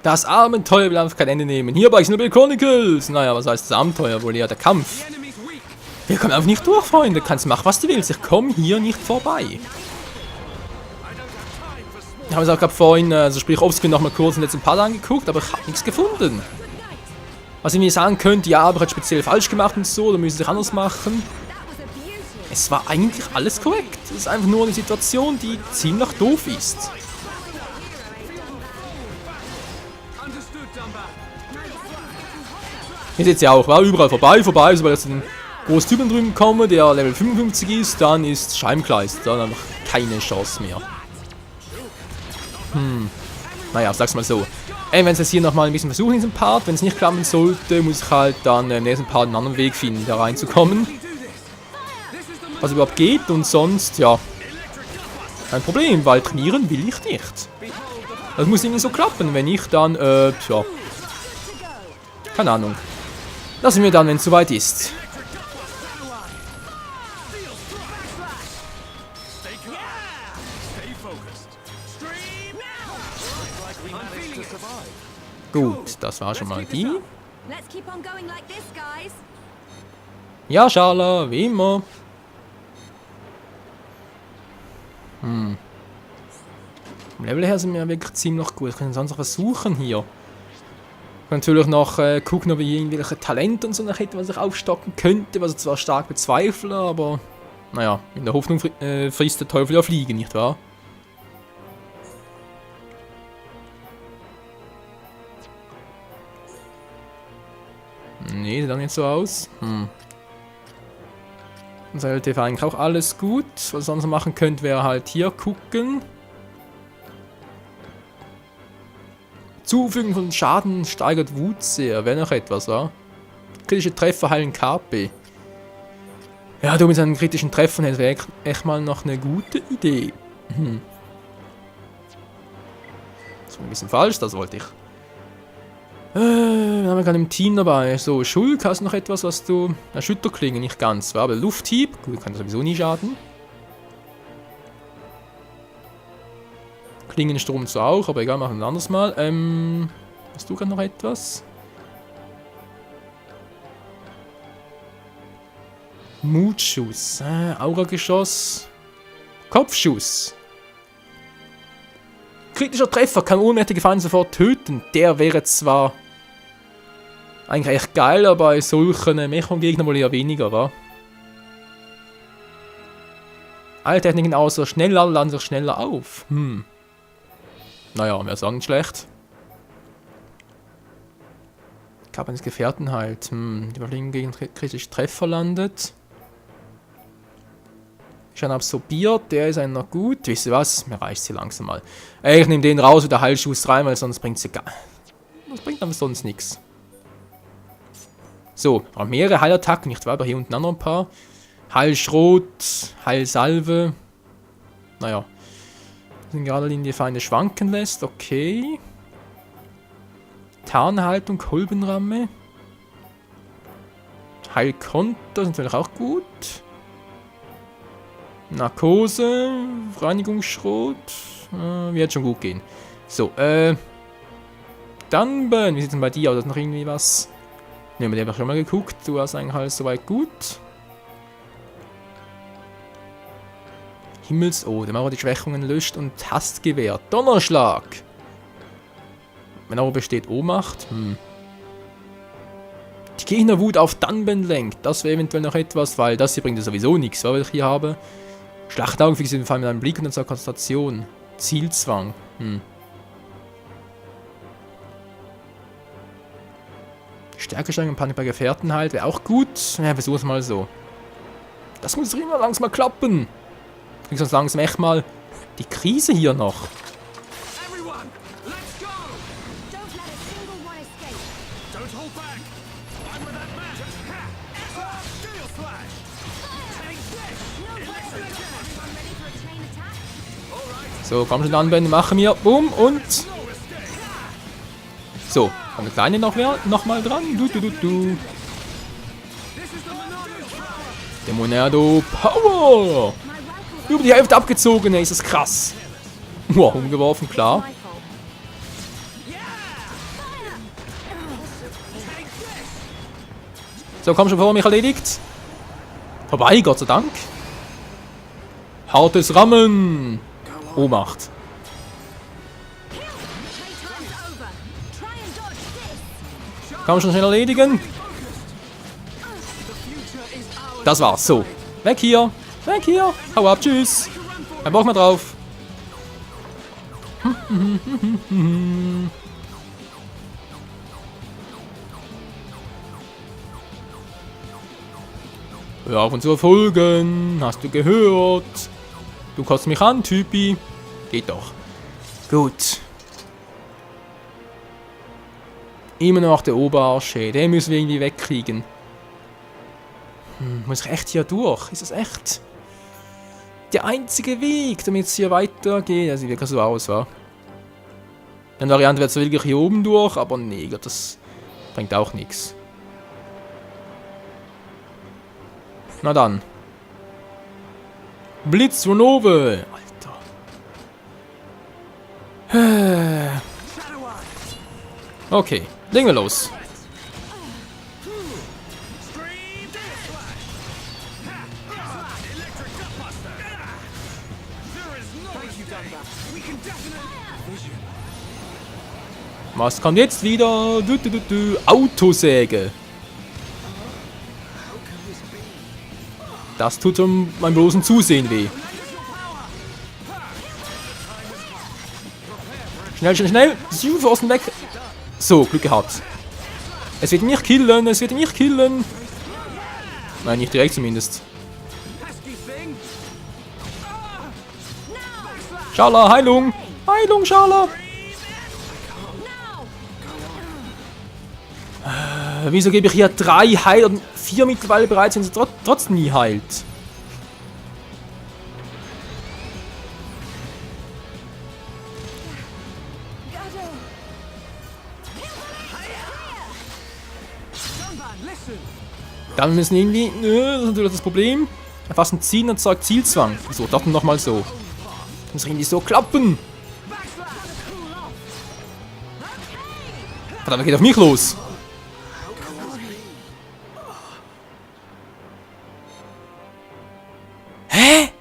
Das Abenteuer will einfach kein Ende nehmen. Hier bei Xenoblade Chronicles. Naja, was heißt das Abenteuer? Wohl eher der Kampf. Wir kommen einfach nicht durch, Freunde. Kannst machen, was du willst. Ich komme hier nicht vorbei. Ich habe es auch gerade vorhin, also sprich offscreen noch mal kurz in den letzten Part angeguckt, aber ich habe nichts gefunden. Was ihr mir sagen könnt, ja, aber ich habe speziell falsch gemacht und so, oder müssen sich anders machen. Es war eigentlich alles korrekt. Es ist einfach nur eine Situation, die ziemlich doof ist. Hier seht ihr auch, war überall vorbei, sobald jetzt ein großer Typen drüben komme, der Level 55 ist, dann ist Scheimkleist, dann einfach keine Chance mehr. Naja, sag's mal so. Wenn es jetzt hier nochmal ein bisschen versuchen in diesem Part, wenn es nicht klappen sollte, muss ich halt dann im nächsten Part einen anderen Weg finden, da reinzukommen. Was überhaupt geht und sonst, ja, kein Problem, weil trainieren will ich nicht. Das muss irgendwie so klappen, wenn ich dann, ja, keine Ahnung. Lassen wir dann, wenn es soweit ist. Gut, das war schon mal die. Ja, Schala, wie immer. Vom Level her sind wir wirklich ziemlich gut. Ich kann sonst noch was suchen hier. Ich kann natürlich noch gucken, ob ich irgendwelche Talente und so noch hätte, was ich aufstocken könnte, was ich zwar stark bezweifle, aber naja, in der Hoffnung frisst der Teufel ja Fliegen, nicht wahr? Nee, sieht dann nicht so aus. Dann sollte eigentlich auch alles gut. Was ihr sonst machen könnt, wäre halt hier gucken. Zufügen von Schaden steigert Wut sehr. Wäre noch etwas, wa? Kritische Treffer heilen KP. Ja, du mit seinen kritischen Treffern hättest wäre echt mal noch eine gute Idee. Das war ein bisschen falsch, das wollte ich. Dann haben wir gerade im Team dabei. So, Schulk, hast du noch etwas, was du... Na, Schütterklinge, nicht ganz. Aber Lufthieb, gut, kann sowieso nie schaden. Klingenstrom zwar auch, aber egal, machen wir ein anderes Mal. Hast du gerade noch etwas? Mutschuss, Aurageschoss. Kopfschuss. Kritischer Treffer, kann ohnmächtige Feinde sofort töten. Der wäre zwar eigentlich echt geil, aber bei solchen Mechon-Gegnern wohl eher weniger, wa? Alle Techniken außer schneller laden sich schneller auf. Naja, wäre sagen schlecht. Kappe eines Gefährten halt. Die Überlegung gegen kritische Treffer landet. Schon absorbiert, der ist einer gut. Wisst ihr was? Mir reicht hier langsam mal. Ich nehme den raus und der Heilschuss rein, weil sonst bringt es egal. Das bringt aber sonst nichts. So, mehrere Heilattacken, nicht wahr? Aber hier unten auch noch ein paar. Heilschrot, Heilsalve. Naja. In gerader Linie Feinde schwanken lässt, okay. Tarnhaltung, Kolbenramme. Heilkonter sind natürlich auch gut. Narkose, Reinigungsschrot. Wird schon gut gehen. So, Dunban, wie sieht es denn bei dir aus? Ist noch irgendwie was? Ne, mit dem habe ich schon mal geguckt. Du hast eigentlich alles soweit gut. Himmels-Oh, der Mauer die Schwächungen löscht und Tastgewehr. Donnerschlag! Wenn aber besteht Ohnmacht. Die Gegnerwut auf Dunban lenkt. Das wäre eventuell noch etwas, weil das hier bringt ja sowieso nichts, was ich hier habe. Schlachtaugen fixiert den Fall mit einem Blick und dann zur Konzentration. Zielzwang. Stärkesteigerung, Panik bei Gefährten halt. Wäre auch gut. Ja, versuch's mal so. Das muss immer langsam mal klappen. Kriegst sonst langsam echt mal die Krise hier noch. So, komm schon anwenden, machen wir. Boom und... So, kommt der Kleine noch mal dran. Du. Demonado Power! Über die Hälfte abgezogen, ist das krass. Wow, umgeworfen, klar. So, komm schon vor, mich erledigt. Vorbei, Gott sei Dank. Hartes Rammen. Ohnmacht. Kann man schon schnell erledigen. Das war's. So. Weg hier. Weg hier. Hau ab. Tschüss. Kein Bock mehr drauf. Hör auf uns zu verfolgen. Hast du gehört? Du kotzt mich an, Typi. Geht doch. Gut. Immer noch der Oberarsch. Den müssen wir irgendwie wegkriegen. Muss ich echt hier durch? Ist das echt der einzige Weg, damit es hier weitergeht? Das sieht wirklich so aus, wa? Eine Variante wäre zwar wirklich hier oben durch, aber nee, das bringt auch nichts. Na dann. Blitz Renove. Alter. Okay, legen wir los. Was kommt jetzt wieder? Autosäge. Das tut schon beim bloßen Zusehen weh. Schnell, schnell, schnell. Südpfosten weg. So, Glück gehabt. Es wird mich killen, es wird mich killen. Nein, nicht direkt zumindest. Schala, Heilung. Heilung, Schala. Wieso gebe ich hier 3 Heil und 4 mittlerweile bereits, wenn sie trotzdem nie heilt? Dann müssen irgendwie... das ist natürlich das Problem. Erfassen Zielen erzeugt Zielzwang. So, doch nochmal so. Das muss irgendwie so klappen. Verdammt, er geht auf mich los. Hä?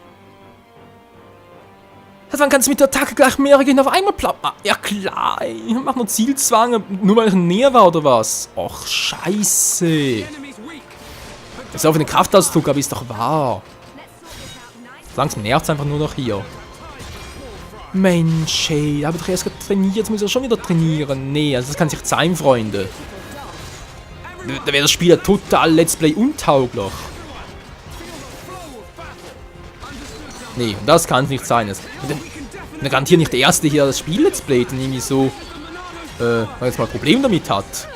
Das waren ganz mit der Attacke gleich mehrere gehen auf einmal platt. Ja klar, ich mach nur Zielzwang, nur weil ich näher war oder was? Och, scheiße. Das ist auf den Kraftausdruck, aber ist doch wahr. Langsam nervt es einfach nur noch hier. Mensch, hey, da habe ich doch erst trainiert, jetzt muss ich schon wieder trainieren. Nee, also das kann sich sein, Freunde. Da wäre das Spiel ja total Let's Play untauglich. Nee, das kann es nicht sein. Wenn garantiert nicht der Erste hier das Spiel Let's Play und irgendwie so, jetzt mal ein Problem damit hat.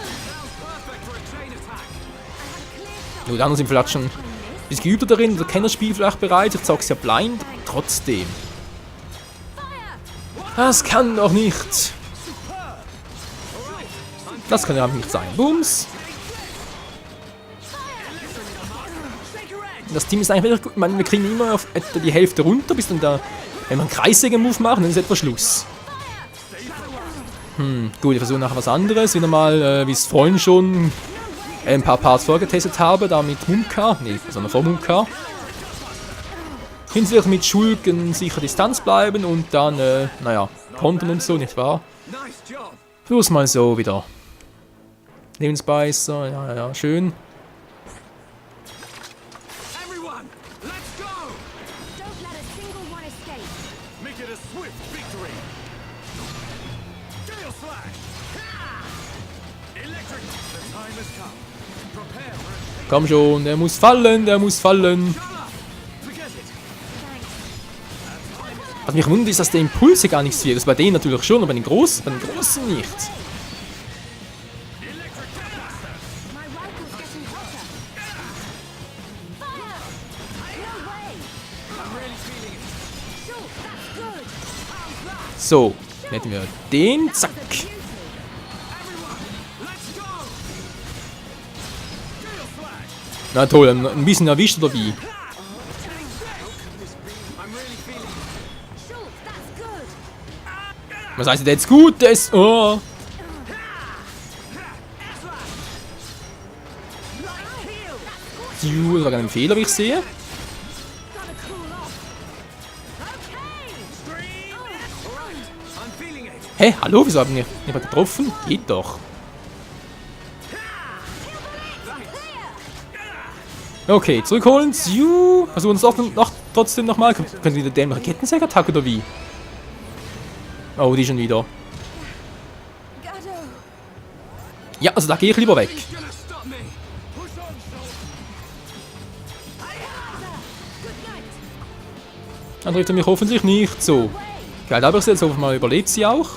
Nur die anderen sind vielleicht schon ein bisschen geübter darin, oder kennen das Spiel vielleicht bereits, ich zock's ja blind, trotzdem. Das kann doch nicht. Das kann ja nicht sein. Booms. Das Team ist eigentlich wirklich gut. Ich meine, wir kriegen immer auf etwa die Hälfte runter, bis dann da, wenn wir einen Kreissägen-Move machen, dann ist etwa Schluss. Gut, ich versuche nachher was anderes. Wieder mal, wie ich es vorhin schon ein paar Parts vorgetestet habe, da mit Mumka. Nee, sondern vor Mumka. Hinsichtlich mit Schulken sicher Distanz bleiben und dann, naja, kontern und so, nicht wahr? Bloß mal so wieder. Lebensbeißer, ja, schön. Komm schon, der muss fallen, der muss fallen. Was mich wundert, ist, dass der Impulse gar nichts wirkt. Das ist bei denen natürlich schon, aber bei den Großen nicht. So, hätten wir den, zack. Na toll, ein bisschen erwischt oder wie? Was heißt der jetzt gut? Der ist... Oh. Das war ein Fehler, wie ich sehe. Hä, hallo, wieso haben wir nicht getroffen? Geht doch. Okay, zurückholen. Versuchen es trotzdem nochmal. Können wir wieder dämliche Kettensäge-Attacke oder wie? Oh, die schon wieder. Ja, also da gehe ich lieber weg. Dann trifft er mich hoffentlich nicht so. Geil, aber jetzt hoffen wir mal überlebt sie auch.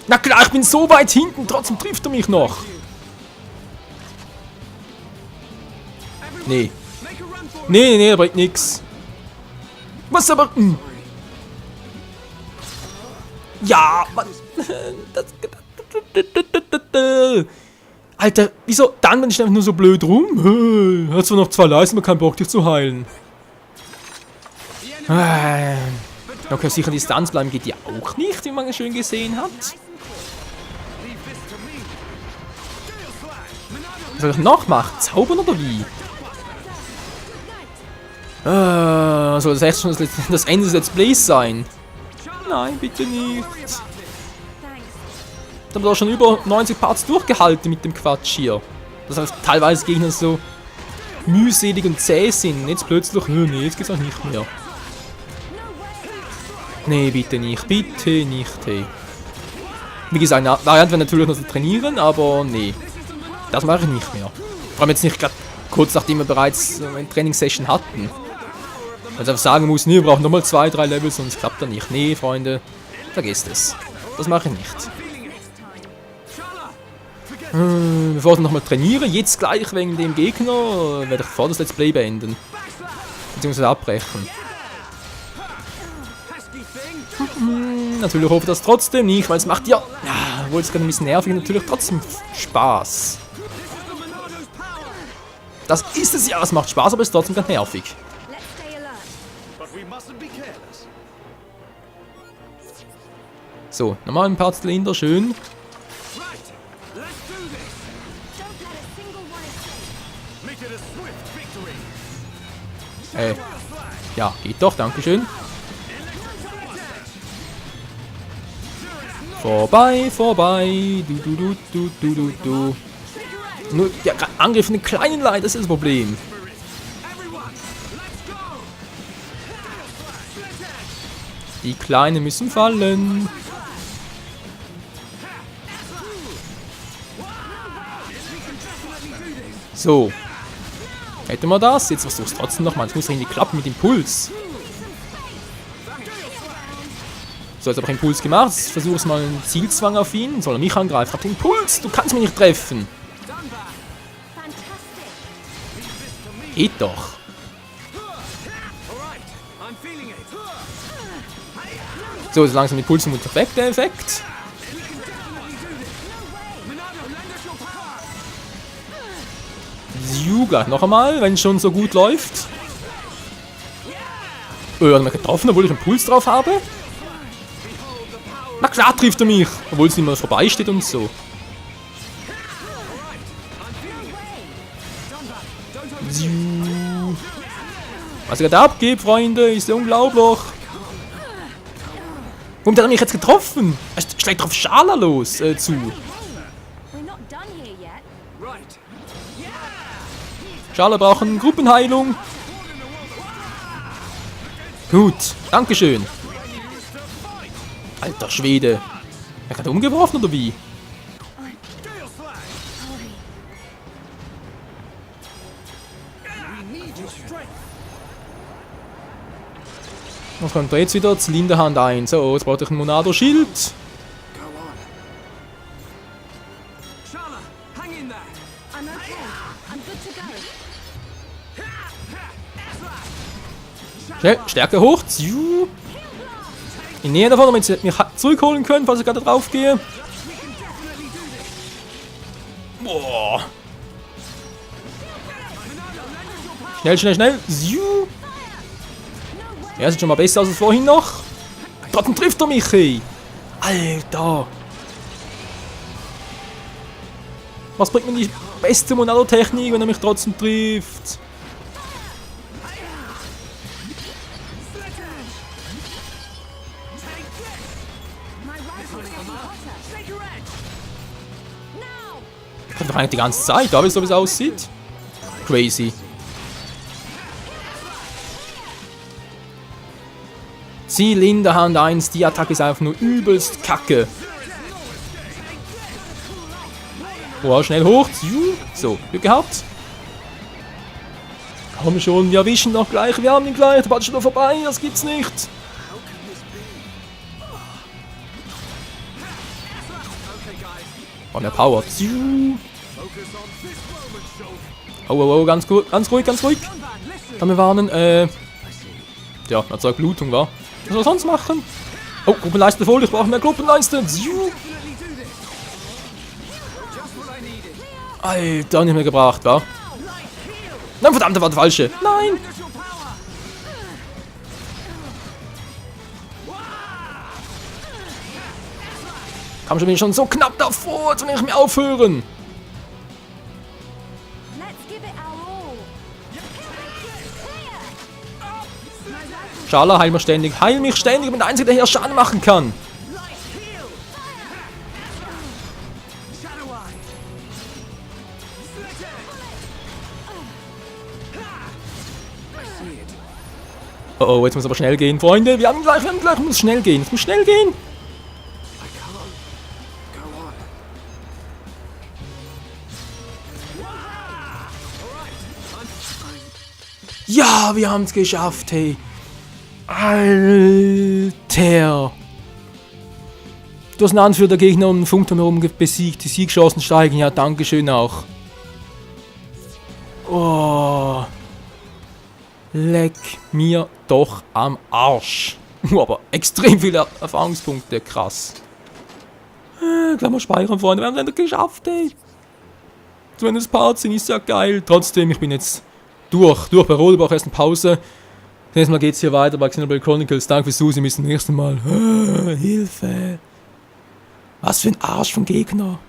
Na klar, ich bin so weit hinten, trotzdem trifft er mich noch. Nee. Nee, er bringt nix. Was aber... Ja, Mann. Alter, wieso dann, wenn ich einfach nur so blöd rum? Hat zwar noch 2 Leisten, aber keinen Bock, dich zu heilen. Okay, sicher Distanz bleiben geht ja auch nicht, wie man schön gesehen hat. Was soll ich noch machen? Zaubern oder wie? Soll das echt schon das Ende des Let's Plays sein? Nein, bitte nicht. Ich habe doch schon über 90 Parts durchgehalten mit dem Quatsch hier. Das heißt, teilweise Gegner so mühselig und zäh sind. Jetzt plötzlich, nee, jetzt geht's auch nicht mehr. Nee, bitte nicht, bitte nicht, hey. Wie gesagt, eine Variante wäre natürlich noch zu trainieren, aber nee. Das mache ich nicht mehr. Vor allem jetzt nicht gerade kurz nachdem wir bereits eine Trainingssession hatten. Also einfach sagen muss, nee, wir brauchen nochmal 2, 3 Levels, sonst klappt das nicht. Nee, Freunde, vergesst es. Das mache ich nicht. Bevor ich nochmal trainiere, jetzt gleich wegen dem Gegner, werde ich vor das Let's Play beenden. Beziehungsweise abbrechen. Natürlich hoffe ich das trotzdem nicht, weil es macht ja, obwohl es gerade ein bisschen nervig, natürlich trotzdem Spaß. Das ist es ja, es macht Spaß, aber es ist trotzdem ganz nervig. So, nochmal ein paar Zylinder, schön. Ja, geht doch, dankeschön. Vorbei, vorbei. Du. Nur der Angriff von den kleinen Leid, das ist das Problem. Die Kleinen müssen fallen. So. Hätten wir das? Jetzt versuch's trotzdem nochmal. Es muss irgendwie klappen mit Impuls. So, jetzt habe ich Impuls gemacht. Jetzt versuche ich mal einen Zielzwang auf ihn. Soll er mich angreifen? Ich habe den Impuls. Du kannst mich nicht treffen. Geht doch. So, jetzt langsam Impuls und Effekt, der Effekt. Gleich noch einmal, wenn es schon so gut läuft. Hat er mich getroffen, obwohl ich einen Puls drauf habe? Na klar trifft er mich, obwohl es nicht mehr vorbei steht und so. Was er gerade abgibt, Freunde, ist ja unglaublich. Warum hat er mich jetzt getroffen? Er schlägt drauf Schala los zu. Schala brauchen Gruppenheilung. Gut, dankeschön. Alter Schwede. Er hat umgeworfen oder wie? Was kommt da jetzt wieder? Zylinderhand 1. So, jetzt brauche ich ein Monado-Schild. Schnell, Stärke hoch. In Nähe davon, damit sie mich zurückholen können, falls ich gerade drauf gehe. Boah. Schnell. Ja, sieht schon mal besser aus als vorhin noch. Trotzdem trifft er mich, ey. Alter. Was bringt mir die beste Monado-Technik, wenn er mich trotzdem trifft. Ich kann doch eigentlich die ganze Zeit, da wisst ihr, wie es aussieht. Crazy. Ziel in der Hand 1, die Attacke ist einfach nur übelst kacke. Oh, schnell hoch. So, Glück gehabt. Komm schon, wir erwischen noch gleich, wir haben ihn gleich. Der Ball ist schon vorbei, das gibt's nicht. Oh, der Power. Oh, ganz gut, ganz ruhig, ganz ruhig. Kann wir warnen, ja, erzeugt Blutung, wa? Was soll er sonst machen? Oh, Gruppenleiste voll, ich brauche mehr Gruppenleiste. Alter, nicht mehr gebracht, wa? Nein, verdammt, das war der falsche. Nein! Komm schon, bin ich schon so knapp davor, jetzt will ich mir aufhören. Schala, heil mich ständig. Heil mich ständig, ich bin der Einzige, der hier Schaden machen kann. Oh, jetzt muss aber schnell gehen, Freunde. Wir haben gleich, muss schnell gehen. Es muss schnell gehen. Ja, wir haben es geschafft, hey. Alter. Du hast einen Anführer der Gegner um den Funkturm herum besiegt. Die Siegchancen steigen. Ja, dankeschön auch. Oh. Leck mir doch am Arsch. Aber extrem viele Erfahrungspunkte. Krass. Klammer speichern, Freunde. Wir haben es endlich geschafft, ey. Wenn es Parts sind, ist ja geil. Trotzdem, ich bin jetzt durch bei Rodelbach. Erst eine Pause. Nächstes Mal geht's hier weiter bei Xenoblade Chronicles. Danke fürs Zusehen. Bis zum nächsten Mal. Hilfe. Was für ein Arsch von Gegner.